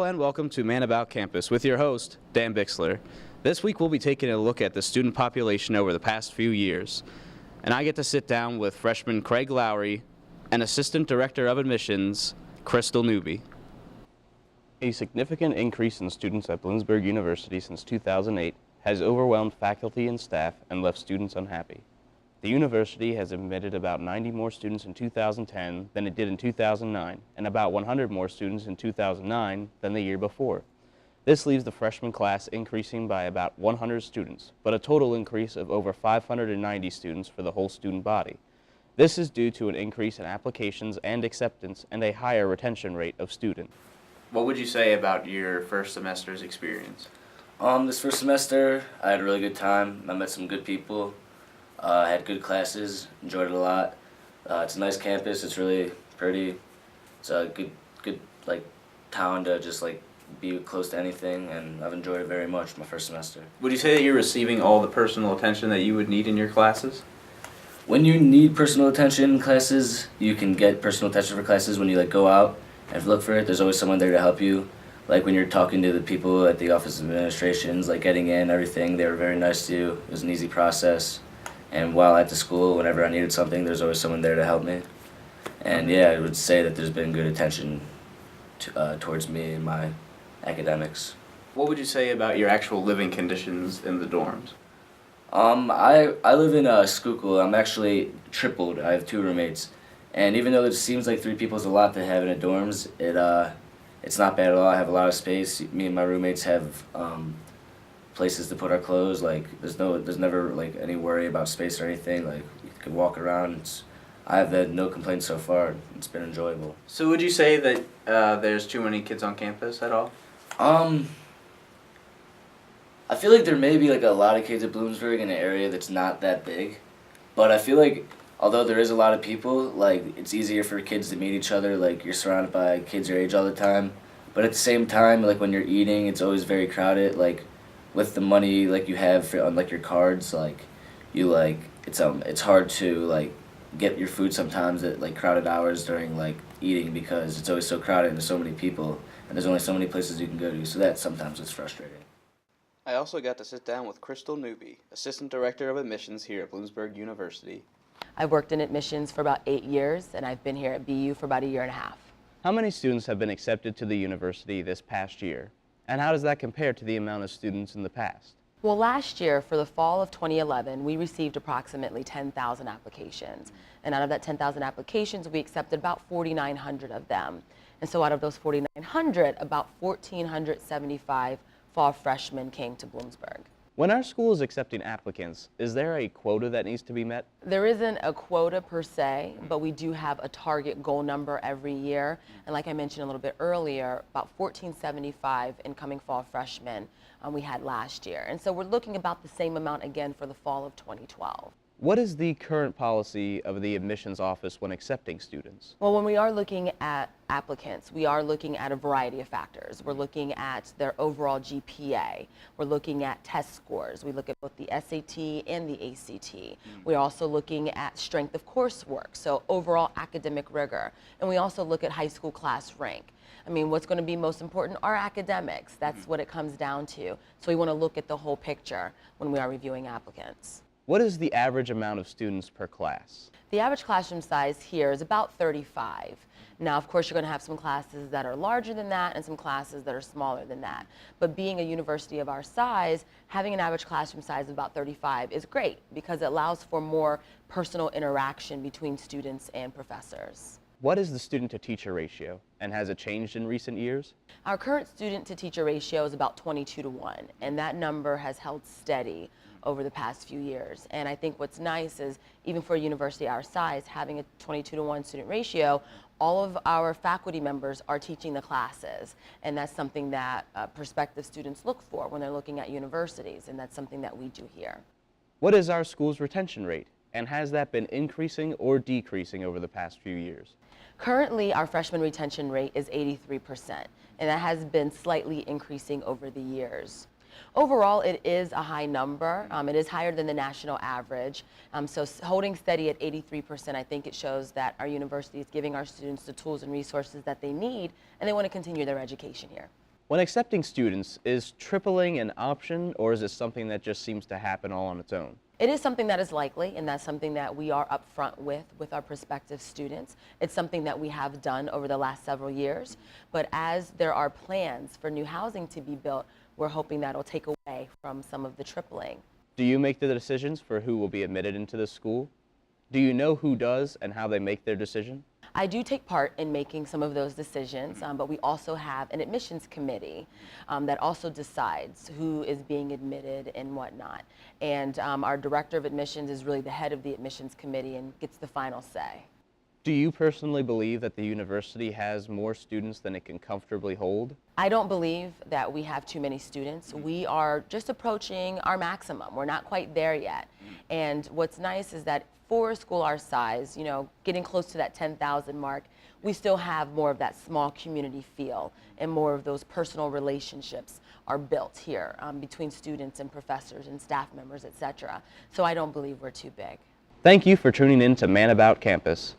and welcome to Man About Campus with your host, Dan Bixler. This week we'll be taking a look at the student population over the past few years. And I get to sit down with freshman Craig Lowry and Assistant Director of Admissions, Crystal Newby. A significant increase in students at Bloomsburg University since 2008 has overwhelmed faculty and staff and left students unhappy. The university has admitted about 90 more students in 2010 than it did in 2009, and about 100 more students in 2009 than the year before. This leaves the freshman class increasing by about 100 students, but a total increase of over 590 students for the whole student body. This is due to an increase in applications and acceptance and a higher retention rate of students. What would you say about your first semester's experience? This first semester, I had a really good time. I met some good people. I had good classes, enjoyed it a lot. It's a nice campus, it's really pretty. It's a good town to just be close to anything, and I've enjoyed it very much my first semester. Would you say that you're receiving all the personal attention that you would need in your classes? When you need personal attention in classes, you can get personal attention for classes when you go out and look for it. There's always someone there to help you. Like when you're talking to the people at the Office of Administrations, getting in, everything, they were very nice to you. It was an easy process. And while at the school, whenever I needed something, there's always someone there to help me. And yeah, I would say that there's been good attention towards me and my academics. What would you say about your actual living conditions in the dorms? I live in Schuylkill. I'm actually tripled. I have 2 roommates. And even though it seems like 3 people is a lot to have in a dorms, it's not bad at all. I have a lot of space. Me and my roommates have places to put our clothes. There's never any worry about space or anything. You can walk around. I've had no complaints so far. It's been enjoyable. So would you say that there's too many kids on campus at all? I feel like there may be a lot of kids at Bloomsburg in an area that's not that big, but I feel like although there is a lot of people, it's easier for kids to meet each other. You're surrounded by kids your age all the time, but at the same time, when you're eating, it's always very crowded. With the money you have on your cards, it's hard to get your food sometimes at crowded hours during eating, because it's always so crowded and there's so many people and there's only so many places you can go to, so that sometimes it's frustrating. I also got to sit down with Crystal Newby, Assistant Director of Admissions here at Bloomsburg University. I've worked in admissions for about 8 years, and I've been here at BU for about a year and a half. How many students have been accepted to the university this past year? And how does that compare to the amount of students in the past? Well, last year, for the fall of 2011, we received approximately 10,000 applications. And out of that 10,000 applications, we accepted about 4,900 of them. And so out of those 4,900, about 1,475 fall freshmen came to Bloomsburg. When our school is accepting applicants, is there a quota that needs to be met? There isn't a quota per se, but we do have a target goal number every year. And like I mentioned a little bit earlier, about 1,475 incoming fall freshmen we had last year. And so we're looking about the same amount again for the fall of 2012. What is the current policy of the admissions office when accepting students? Well, when we are looking at applicants, we are looking at a variety of factors. We're looking at their overall GPA. We're looking at test scores. We look at both the SAT and the ACT. We're also looking at strength of coursework, so overall academic rigor. And we also look at high school class rank. I mean, what's going to be most important are academics. That's what it comes down to. So we want to look at the whole picture when we are reviewing applicants. What is the average amount of students per class? The average classroom size here is about 35. Now, of course, you're going to have some classes that are larger than that and some classes that are smaller than that. But being a university of our size, having an average classroom size of about 35 is great because it allows for more personal interaction between students and professors. What is the student-to-teacher ratio, and has it changed in recent years? Our current student-to-teacher ratio is about 22 to 1, and that number has held steady over the past few years. And I think what's nice is, even for a university our size, having a 22 to 1 student ratio, all of our faculty members are teaching the classes. And that's something that prospective students look for when they're looking at universities, and that's something that we do here. What is our school's retention rate, and has that been increasing or decreasing over the past few years? Currently, our freshman retention rate is 83%, and that has been slightly increasing over the years. Overall, it is a high number. It is higher than the national average. So holding steady at 83%, I think it shows that our university is giving our students the tools and resources that they need, and they want to continue their education here. When accepting students, is tripling an option, or is it something that just seems to happen all on its own? It is something that is likely, and that's something that we are upfront with our prospective students. It's something that we have done over the last several years, but as there are plans for new housing to be built, we're hoping that'll take away from some of the tripling. Do you make the decisions for who will be admitted into the school? Do you know who does and how they make their decision? I do take part in making some of those decisions, but we also have an admissions committee that also decides who is being admitted and whatnot. And our director of admissions is really the head of the admissions committee and gets the final say. Do you personally believe that the university has more students than it can comfortably hold? I don't believe that we have too many students. We are just approaching our maximum. We're not quite there yet. And what's nice is that for a school our size, you know, getting close to that 10,000 mark, we still have more of that small community feel, and more of those personal relationships are built here between students and professors and staff members, etc. So I don't believe we're too big. Thank you for tuning in to Man About Campus.